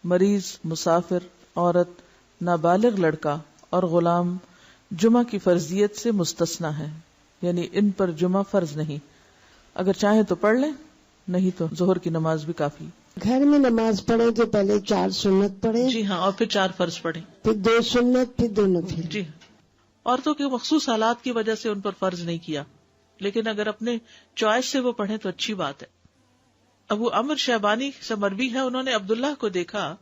مریض، مسافر، عورت، نابالغ لڑکا اور غلام جمعہ کی فرضیت سے مستثنی ہے، یعنی ان پر جمعہ فرض نہیں، اگر چاہیں تو پڑھ لیں، نہیں تو ظہر کی نماز بھی کافی۔ گھر میں نماز پڑھے تو پہلے 4 سنت پڑھے، جی ہاں، اور پھر 4 فرض پڑھیں۔ پھر 2 سنت، پھر 2 نفل۔ جی، عورتوں کے مخصوص حالات کی وجہ سے ان پر فرض نہیں کیا، لیکن اگر اپنے چوائس سے وہ پڑھیں تو اچھی بات ہے۔ ابو عمر شیبانی سے مروی ہے، انہوں نے عبداللہ کو دیکھا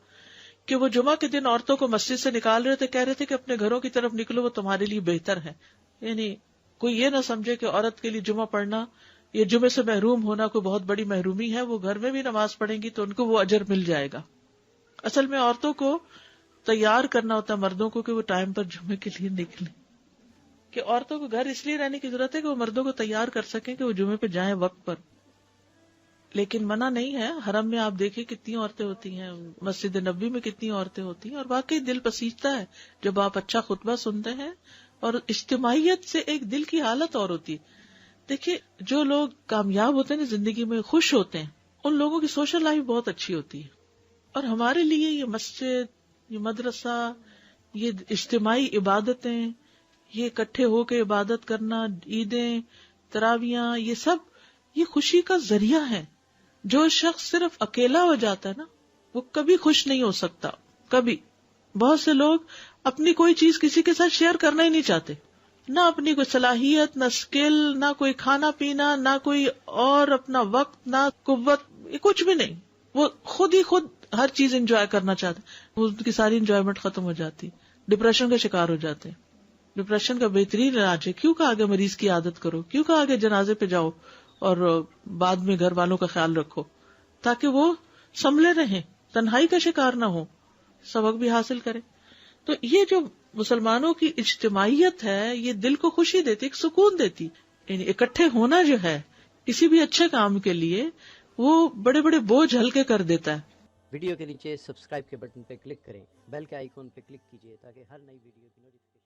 کہ وہ جمعہ کے دن عورتوں کو مسجد سے نکال رہے تھے، کہہ رہے تھے کہ اپنے گھروں کی طرف نکلو، وہ تمہارے لیے بہتر ہے۔ یعنی کوئی یہ نہ سمجھے کہ عورت کے لیے جمعہ پڑھنا یا جمعے سے محروم ہونا کوئی بہت بڑی محرومی ہے، وہ گھر میں بھی نماز پڑھیں گی تو ان کو وہ اجر مل جائے گا۔ اصل میں عورتوں کو تیار کرنا ہوتا ہے مردوں کو کہ وہ ٹائم پر جمعے کے لیے نکلیں، کہ عورتوں کو گھر اس لیے رہنے کی ضرورت ہے کہ وہ مردوں کو تیار کر سکیں کہ وہ جمعے پہ جائیں وقت پر۔ لیکن منع نہیں ہے، حرم میں آپ دیکھیں کتنی عورتیں ہوتی ہیں، مسجد نبوی میں کتنی عورتیں ہوتی ہیں، اور واقعی دل پسیجتا ہے جب آپ اچھا خطبہ سنتے ہیں، اور اجتماعیت سے ایک دل کی حالت اور ہوتی ہے۔ دیکھیے جو لوگ کامیاب ہوتے ہیں زندگی میں، خوش ہوتے ہیں، ان لوگوں کی سوشل لائف بہت اچھی ہوتی ہے، اور ہمارے لیے یہ مسجد، یہ مدرسہ، یہ اجتماعی عبادتیں، یہ اکٹھے ہو کے عبادت کرنا، عیدیں، تراویاں، یہ سب یہ خوشی کا ذریعہ ہے۔ جو شخص صرف اکیلا ہو جاتا ہے نا، وہ کبھی خوش نہیں ہو سکتا، کبھی۔ بہت سے لوگ اپنی کوئی چیز کسی کے ساتھ شیئر کرنا ہی نہیں چاہتے، نہ اپنی کوئی صلاحیت، نہ اسکل، نہ کوئی کھانا پینا، نہ کوئی اور اپنا وقت، نہ قوت، کچھ بھی نہیں۔ وہ خود ہی خود ہر چیز انجوائے کرنا چاہتے ہیں، ان کی ساری انجوائمنٹ ختم ہو جاتی، ڈپریشن کا شکار ہو جاتے ہیں۔ ڈپریشن کا بہترین علاج ہے، کیوں کہا آگے مریض کی عادت کرو، کیوں کہا آگے جنازے پہ جاؤ اور بعد میں گھر والوں کا خیال رکھو، تاکہ وہ سنبھلے رہیں، تنہائی کا شکار نہ ہو، سبق بھی حاصل کریں۔ تو یہ جو مسلمانوں کی اجتماعیت ہے یہ دل کو خوشی دیتی، ایک سکون دیتی، یعنی اکٹھے ہونا جو ہے کسی بھی اچھے کام کے لیے وہ بڑے بڑے بوجھ ہلکے کر دیتا ہے۔ ویڈیو کے نیچے سبسکرائب کے بٹن پہ کلک کریں، بیل کے آئیکن پہ کلک کیجیے تاکہ ہر نئی ویڈیو کی نوٹیفکیشن